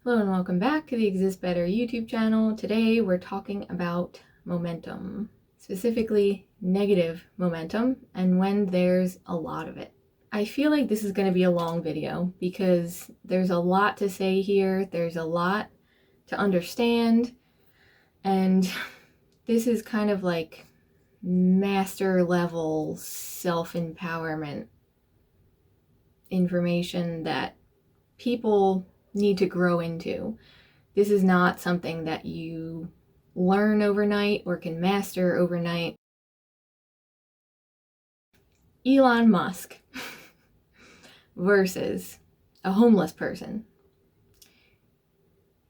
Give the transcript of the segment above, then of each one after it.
Hello and welcome back to the Exist Better YouTube channel. Today we're talking about momentum, specifically negative momentum, and when there's a lot of it. I feel like this is going to be a long video because there's a lot to say here, there's a lot to understand, and this is kind of like master level self-empowerment information that people need to grow into. This is not something that you learn overnight or can master overnight. Elon Musk versus a homeless person.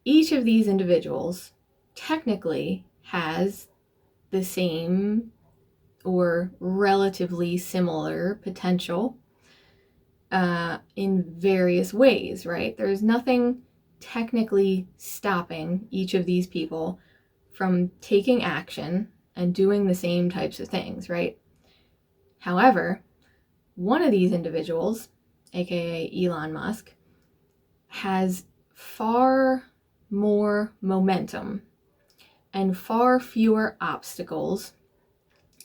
Each of these individuals technically has the same or relatively similar potential in various ways, right? There's nothing technically stopping each of these people from taking action and doing the same types of things, right? However, one of these individuals, aka Elon Musk, has far more momentum and far fewer obstacles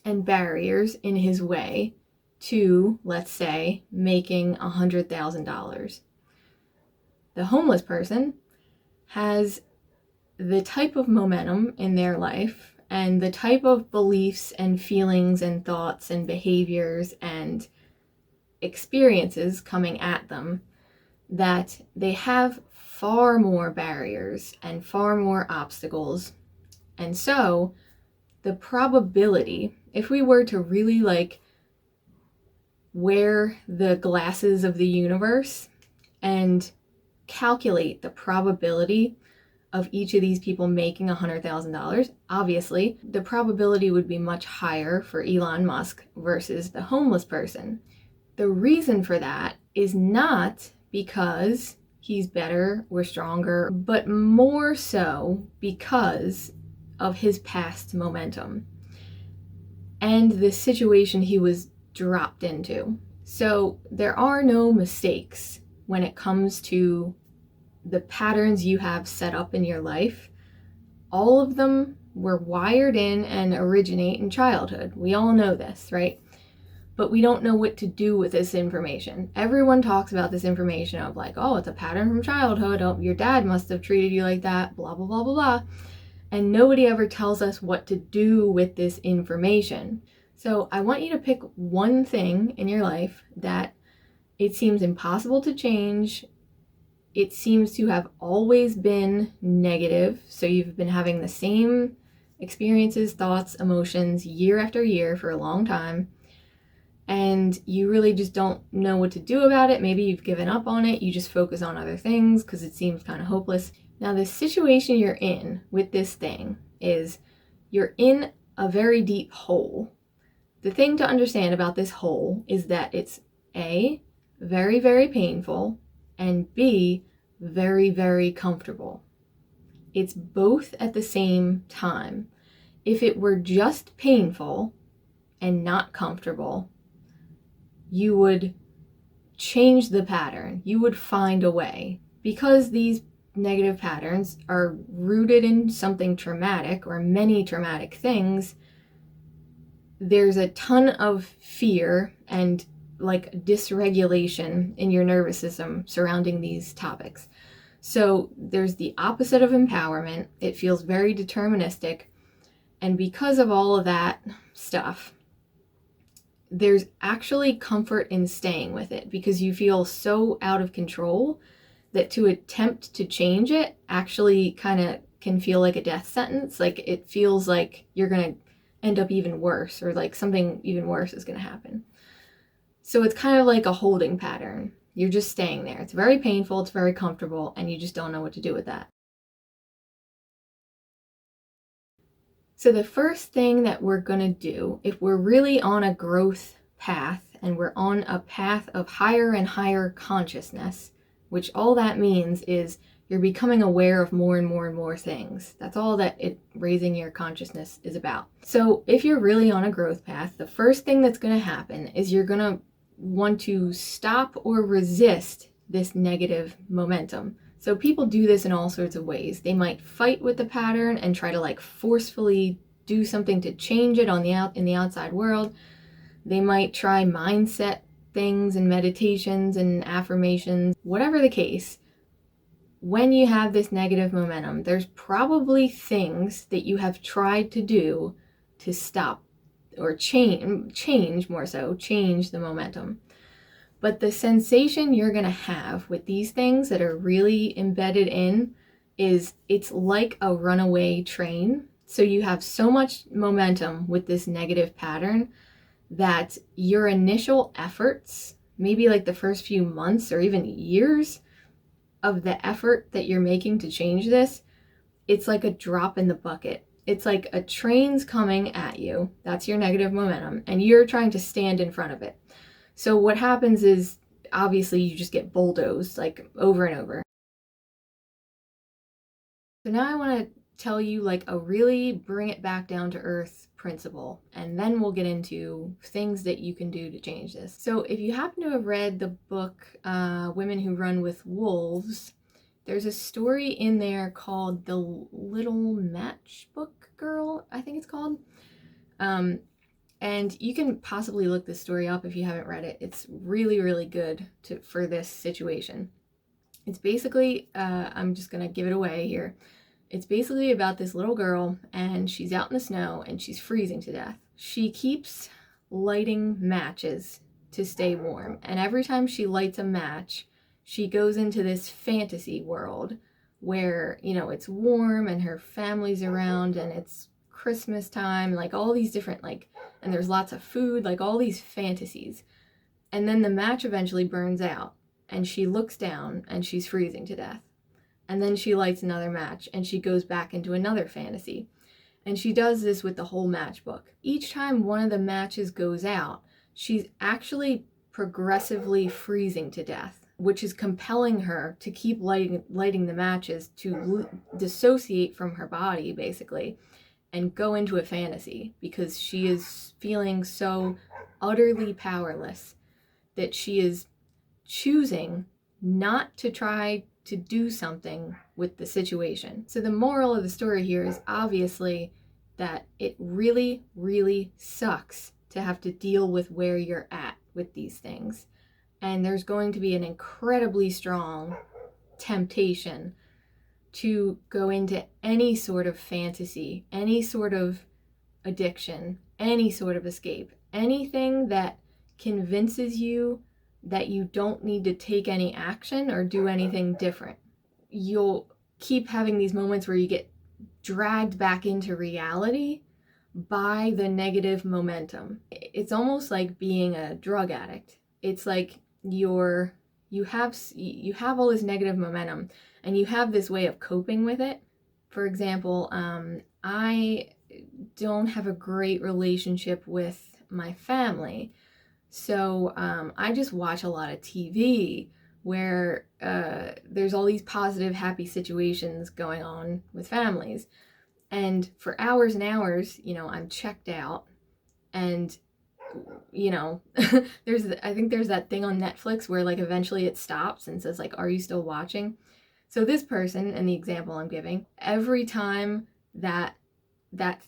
and barriers in his way to, let's say, making $100,000. The homeless person has the type of momentum in their life and the type of beliefs and feelings and thoughts and behaviors and experiences coming at them that they have far more barriers and far more obstacles. And so the probability, if we were to really wear the glasses of the universe and calculate the probability of each of these people making $100,000, obviously the probability would be much higher for Elon Musk versus the homeless person. The reason for that is not because he's better or stronger, but more so because of his past momentum and the situation he was dropped into. So there are no mistakes when it comes to the patterns you have set up in your life. All of them were wired in and originate in childhood. We all know this, right? But we don't know what to do with this information. Everyone talks about this information of like, oh, it's a pattern from childhood. Oh, your dad must have treated you like that, blah, blah, blah, blah, blah. And nobody ever tells us what to do with this information. So I want you to pick one thing in your life that it seems impossible to change. It seems to have always been negative. So you've been having the same experiences, thoughts, emotions year after year for a long time. And you really just don't know what to do about it. Maybe you've given up on it. You just focus on other things because it seems kind of hopeless. Now, the situation you're in with this thing is you're in a very deep hole. The thing to understand about this hole is that it's A, very, very painful, and B, very, very comfortable. It's both at the same time. If it were just painful and not comfortable, you would change the pattern. You would find a way. Because these negative patterns are rooted in something traumatic or many traumatic things, there's a ton of fear and dysregulation in your nervous system surrounding these topics. So there's the opposite of empowerment. It feels very deterministic. And because of all of that stuff, there's actually comfort in staying with it because you feel so out of control that to attempt to change it actually kind of can feel like a death sentence. Like it feels like you're going to end up even worse, or like something even worse is going to happen. So it's kind of like a holding pattern. You're just staying there. It's very painful, it's very comfortable, and you just don't know what to do with that. So the first thing that we're going to do, if we're really on a growth path and we're on a path of higher and higher consciousness, which all that means is you're becoming aware of more and more and more things. That's all that raising your consciousness is about. So if you're really on a growth path, the first thing that's going to happen is you're going to want to stop or resist this negative momentum. So people do this in all sorts of ways. They might fight with the pattern and try to like forcefully do something to change it in the outside world. They might try mindset things and meditations and affirmations. Whatever the case, when you have this negative momentum, there's probably things that you have tried to do to stop or change more so, change the momentum. But the sensation you're going to have with these things that are really embedded in is it's like a runaway train. So you have so much momentum with this negative pattern that your initial efforts, maybe like the first few months or even years of the effort that you're making to change this, it's like a drop in the bucket. It's like a train's coming at you. That's your negative momentum, and you're trying to stand in front of it. So what happens is, obviously, you just get bulldozed like over and over. So now I want to tell you like a really bring it back down to earth principle, and then we'll get into things that you can do to change this. So if you happen to have read the book Women Who Run with Wolves, there's a story in there called The Little Matchbook Girl, I think it's called. And you can possibly look this story up if you haven't read it. It's really, really good for this situation. It's basically, I'm just going to give it away here. It's basically about this little girl, and she's out in the snow, and she's freezing to death. She keeps lighting matches to stay warm. And every time she lights a match, she goes into this fantasy world where, you know, it's warm and her family's around and it's Christmas time, like all these different, like, and there's lots of food, like all these fantasies. And then the match eventually burns out and she looks down and she's freezing to death. And then she lights another match and she goes back into another fantasy. And she does this with the whole matchbook. Each time one of the matches goes out, she's actually progressively freezing to death, which is compelling her to keep lighting the matches to dissociate from her body, basically, and go into a fantasy, because she is feeling so utterly powerless that she is choosing not to try to do something with the situation. So the moral of the story here is obviously that it really, really sucks to have to deal with where you're at with these things. And there's going to be an incredibly strong temptation to go into any sort of fantasy, any sort of addiction, any sort of escape, anything that convinces you that you don't need to take any action or do anything different. You'll keep having these moments where you get dragged back into reality by the negative momentum. It's almost like being a drug addict. It's like you have all this negative momentum and you have this way of coping with it. For example, I don't have a great relationship with my family. So I just watch a lot of TV where there's all these positive, happy situations going on with families. And for hours and hours, you know, I'm checked out. And, you know, I think there's that thing on Netflix where like eventually it stops and says like, are you still watching? So this person, in the example I'm giving, every time that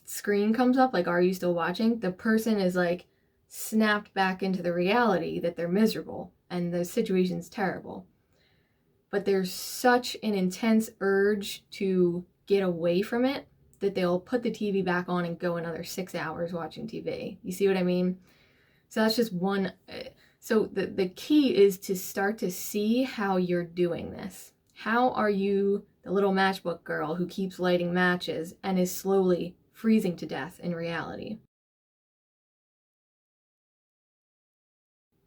screen comes up, like, are you still watching? The person is like snapped back into the reality that they're miserable and the situation's terrible. But there's such an intense urge to get away from it that they'll put the TV back on and go another 6 hours watching TV. You see what I mean? So that's just one. So the key is to start to see how you're doing this. How are you the little matchbook girl who keeps lighting matches and is slowly freezing to death in reality?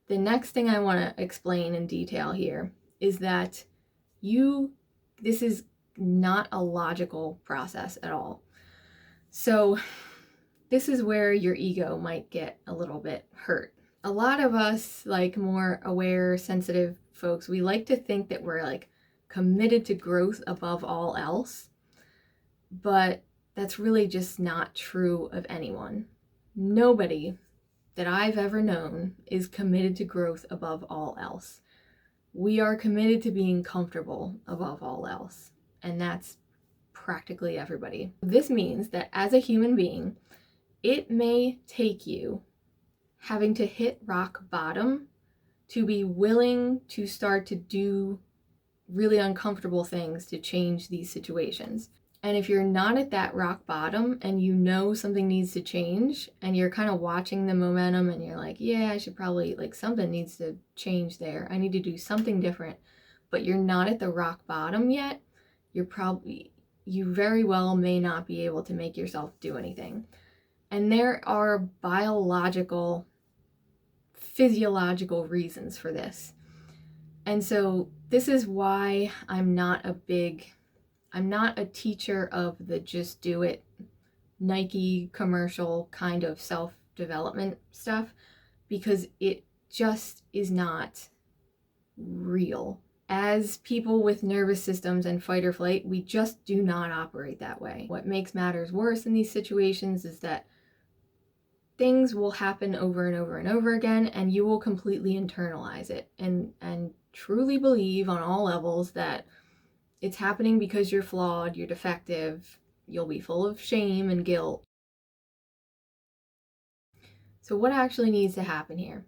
The next thing I want to explain in detail here is that this is not a logical process at all. So this is where your ego might get a little bit hurt. A lot of us, like more aware, sensitive folks, we like to think that we're like committed to growth above all else, but that's really just not true of anyone. Nobody that I've ever known is committed to growth above all else. we are committed to being comfortable above all else. And that's practically everybody. This means that as a human being, it may take you having to hit rock bottom to be willing to start to do really uncomfortable things to change these situations. And if you're not at that rock bottom and you know something needs to change and you're kind of watching the momentum and you're like, yeah, I should probably, like, something needs to change there. I need to do something different. But you're not at the rock bottom yet. You very well may not be able to make yourself do anything. And there are biological, physiological reasons for this. And so this is why I'm not a teacher of the just do it Nike commercial kind of self-development stuff, because it just is not real. As people with nervous systems and fight or flight, we just do not operate that way. What makes matters worse in these situations is that things will happen over and over and over again, and you will completely internalize it and truly believe on all levels that it's happening because you're flawed, you're defective, you'll be full of shame and guilt. So what actually needs to happen here?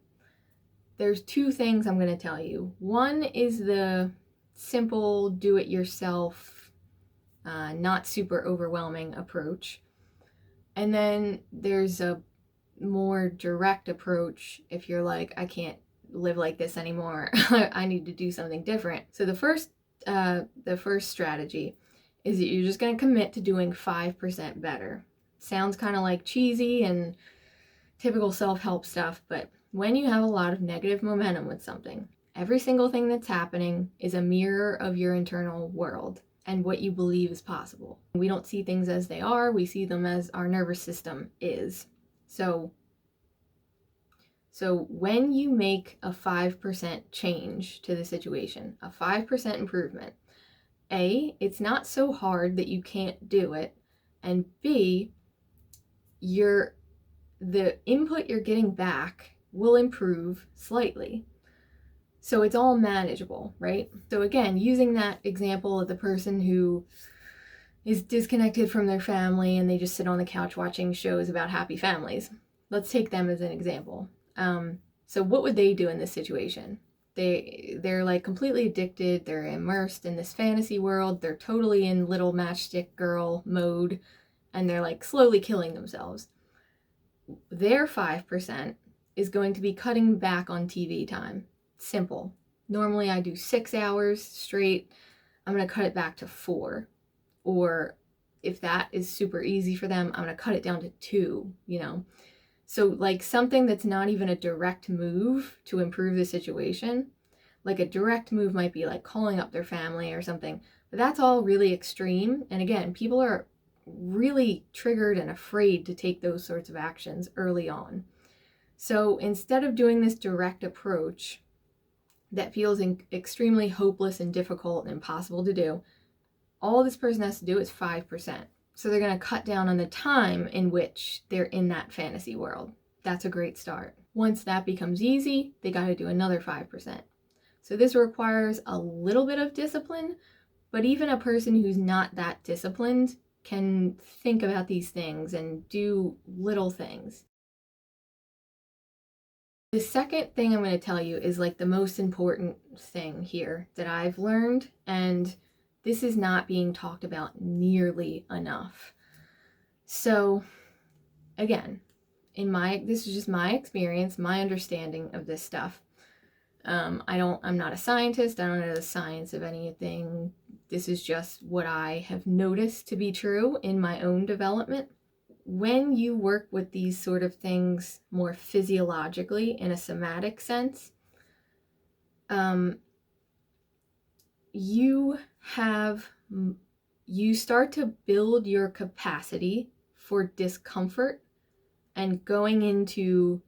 There's two things I'm going to tell you. One is the simple do-it-yourself, not super overwhelming approach. And then there's a more direct approach if you're like, I can't live like this anymore. I need to do something different. So the first strategy is that you're just going to commit to doing 5% better. Sounds kind of like cheesy and typical self-help stuff, but when you have a lot of negative momentum with something, every single thing that's happening is a mirror of your internal world and what you believe is possible. We don't see things as they are, we see them as our nervous system is. So when you make a 5% change to the situation, a 5% improvement, A, it's not so hard that you can't do it, and B, the input you're getting back will improve slightly. So it's all manageable, right? So again, using that example of the person who is disconnected from their family and they just sit on the couch watching shows about happy families. Let's take them as an example. So what would they do in this situation? They're like completely addicted. They're immersed in this fantasy world. They're totally in little matchstick girl mode, and they're like slowly killing themselves. Their 5% is going to be cutting back on TV time. Simple. Normally I do 6 hours straight. I'm going to cut it back to 4. Or if that is super easy for them, I'm going to cut it down to 2, So like something that's not even a direct move to improve the situation. Like a direct move might be like calling up their family or something. But that's all really extreme. And again, people are really triggered and afraid to take those sorts of actions early on. So instead of doing this direct approach that feels extremely hopeless and difficult and impossible to do, all this person has to do is 5%. So they're going to cut down on the time in which they're in that fantasy world. That's a great start. Once that becomes easy, they got to do another 5%. So this requires a little bit of discipline, but even a person who's not that disciplined can think about these things and do little things. The second thing I'm going to tell you is like the most important thing here that I've learned, and this is not being talked about nearly enough. So again, this is just my experience, my understanding of this stuff. I'm not a scientist. I don't know the science of anything. This is just what I have noticed to be true in my own development. When you work with these sort of things more physiologically in a somatic sense, you start to build your capacity for discomfort and going into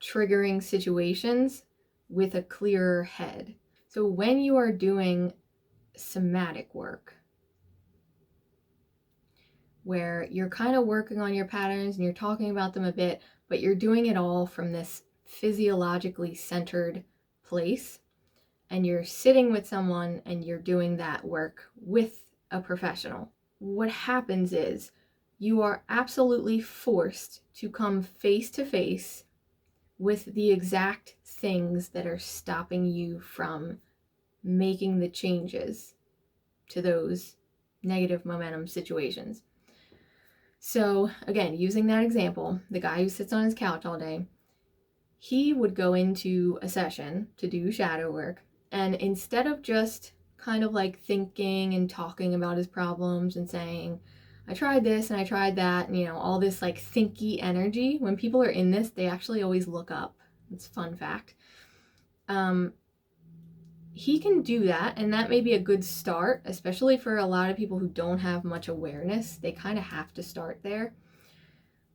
triggering situations with a clearer head. So when you are doing somatic work, where you're kind of working on your patterns and you're talking about them a bit, but you're doing it all from this physiologically centered place, and you're sitting with someone and you're doing that work with a professional, what happens is you are absolutely forced to come face to face with the exact things that are stopping you from making the changes to those negative momentum situations. So again, using that example, the guy who sits on his couch all day, he would go into a session to do shadow work, and instead of just kind of like thinking and talking about his problems and saying, I tried this and I tried that, and all this like thinky energy, when people are in this, they actually always look up. It's a fun fact. He can do that, and that may be a good start, especially for a lot of people who don't have much awareness. They kind of have to start there.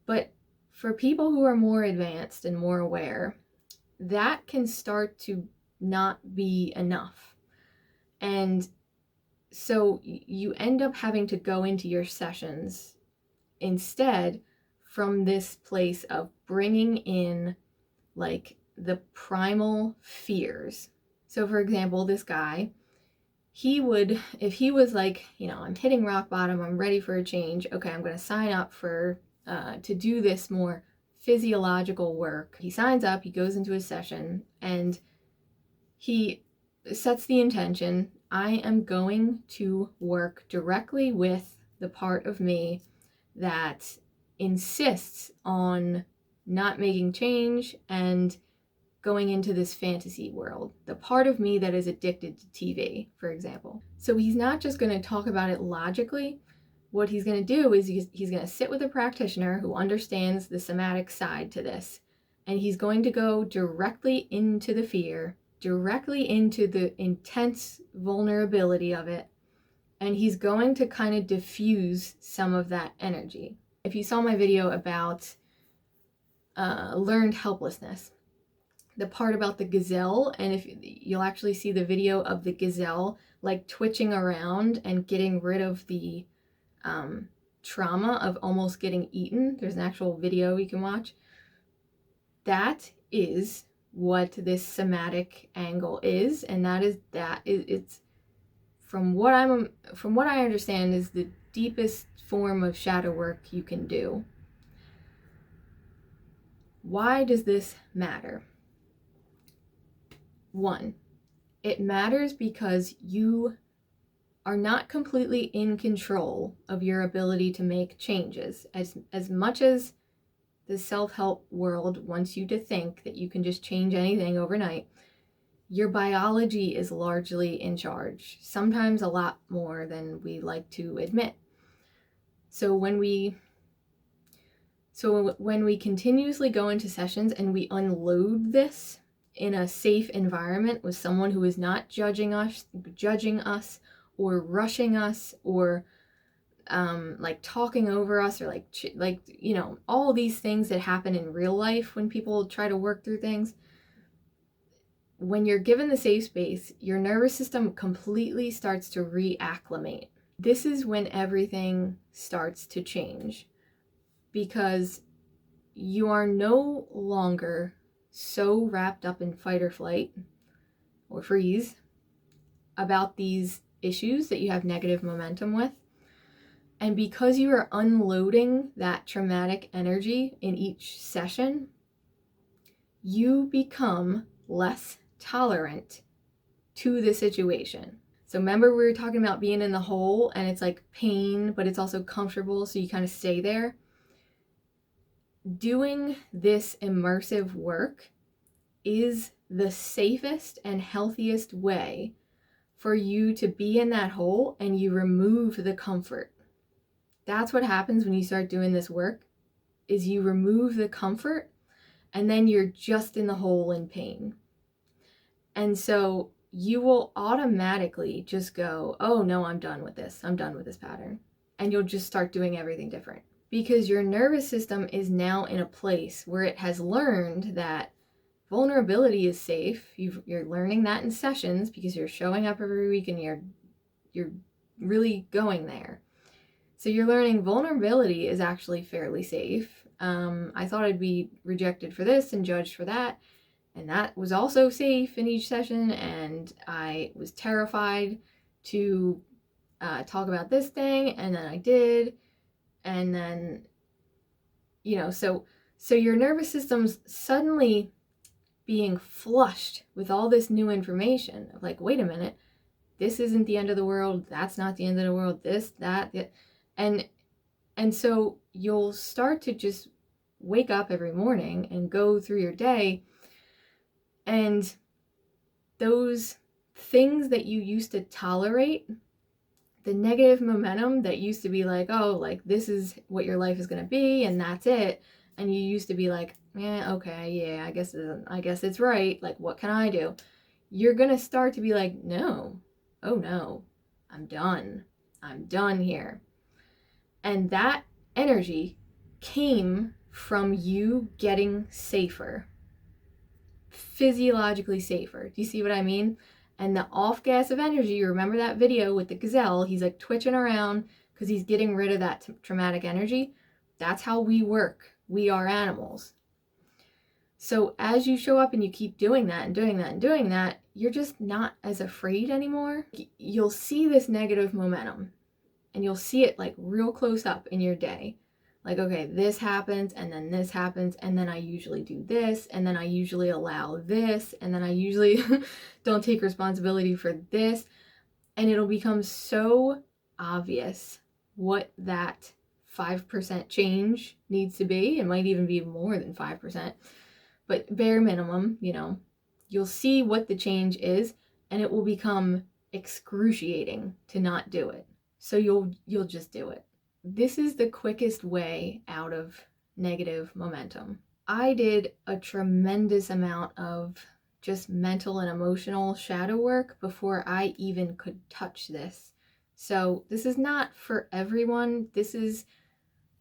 But for people who are more advanced and more aware, that can start to not be enough. And so you end up having to go into your sessions instead from this place of bringing in like the primal fears. So for example, this guy, he would, if he was like, I'm hitting rock bottom, I'm ready for a change, okay, I'm going to sign up for, to do this more physiological work. He signs up, he goes into his session, and he sets the intention, I am going to work directly with the part of me that insists on not making change and going into this fantasy world, the part of me that is addicted to TV, for example. So he's not just going to talk about it logically. What he's going to do is he's going to sit with a practitioner who understands the somatic side to this, and he's going to go directly into the fear, directly into the intense vulnerability of it, and he's going to kind of diffuse some of that energy. If you saw my video about learned helplessness, the part about the gazelle, and if you'll actually see the video of the gazelle like twitching around and getting rid of the trauma of almost getting eaten. There's an actual video you can watch. That is what this somatic angle is, and it's from what I understand is the deepest form of shadow work you can do. Why does this matter? 1, it matters because you are not completely in control of your ability to make changes. As much as the self-help world wants you to think that you can just change anything overnight, your biology is largely in charge, sometimes a lot more than we like to admit. So when we continuously go into sessions and we unload this in a safe environment with someone who is not judging us or rushing us or like talking over us or like all these things that happen in real life when people try to work through things. When you're given the safe space, your nervous system completely starts to reacclimate. This is when everything starts to change, because you are no longer so wrapped up in fight or flight or freeze about these issues that you have negative momentum with. And because you are unloading that traumatic energy in each session, you become less tolerant to the situation. So remember we were talking about being in the hole, and it's like pain, but it's also comfortable, so you kind of stay there. Doing this immersive work is the safest and healthiest way for you to be in that hole, and you remove the comfort. That's what happens when you start doing this work, is you remove the comfort, and then you're just in the hole in pain. And so you will automatically just go, oh no, I'm done with this. I'm done with this pattern. And you'll just start doing everything different, because your nervous system is now in a place where it has learned that vulnerability is safe. You're learning that in sessions because you're showing up every week and you're really going there. So you're learning vulnerability is actually fairly safe. I thought I'd be rejected for this and judged for that. And that was also safe in each session, and I was terrified to talk about this thing, and then I did, and then, so your nervous system's suddenly being flushed with all this new information of like, wait a minute, this isn't the end of the world, that's not the end of the world, this, that, and so you'll start to just wake up every morning and go through your day, and those things that you used to tolerate, the negative momentum that used to be like, oh, like this is what your life is going to be and that's it, and you used to be like, yeah, okay, yeah, I guess it's right, like what can I do? You're going to start to be like, no, oh no, I'm done here. And that energy came from you getting safer, physiologically safer. Do you see what I mean? And the off gas of energy, remember that video with the gazelle? He's like twitching around because he's getting rid of that traumatic energy. That's how we work. We are animals. So as you show up and you keep doing that and doing that and doing that, you're just not as afraid anymore. You'll see this negative momentum, and you'll see it like real close up in your day. Like, okay, this happens, and then this happens, and then I usually do this, and then I usually allow this, and then I usually don't take responsibility for this. And it'll become so obvious what that 5% change needs to be. It might even be more than 5%, but bare minimum, you'll see what the change is, and it will become excruciating to not do it. So you'll just do it. This is the quickest way out of negative momentum. I did a tremendous amount of just mental and emotional shadow work before I even could touch this. So this is not for everyone. This is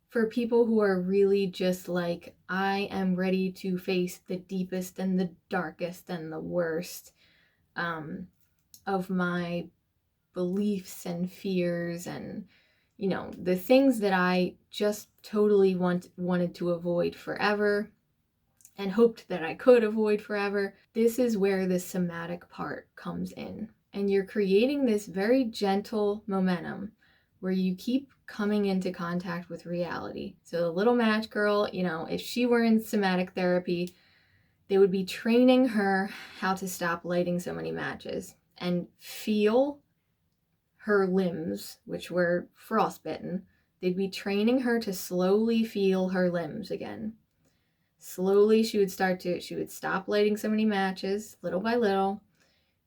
for people who are really just like, I am ready to face the deepest and the darkest and the worst of my beliefs and fears and the things that I just totally wanted to avoid forever and hoped that I could avoid forever. This is where the somatic part comes in, and you're creating this very gentle momentum where you keep coming into contact with reality. So the little match girl, if she were in somatic therapy, they would be training her how to stop lighting so many matches and feel her limbs, which were frostbitten. They'd be training her to slowly feel her limbs again. Slowly, she would stop lighting so many matches, little by little.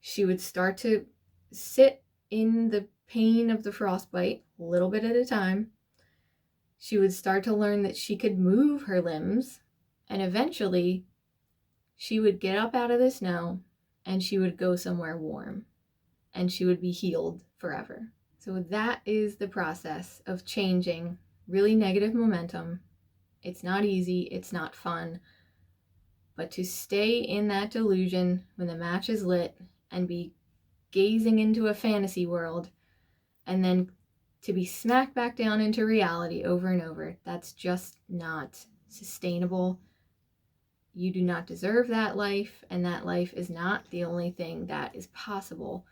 She would start to sit in the pain of the frostbite, a little bit at a time. She would start to learn that she could move her limbs, and eventually, she would get up out of the snow, and she would go somewhere warm, and she would be healed forever. So that is the process of changing really negative momentum. It's not easy, it's not fun, but to stay in that delusion when the match is lit and be gazing into a fantasy world and then to be smacked back down into reality over and over, that's just not sustainable. You do not deserve that life, and that life is not the only thing that is possible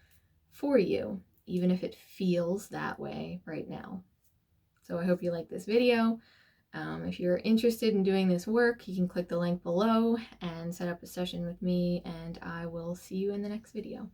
for you, even if it feels that way right now. So I hope you like this video. If you're interested in doing this work, you can click the link below and set up a session with me, and I will see you in the next video.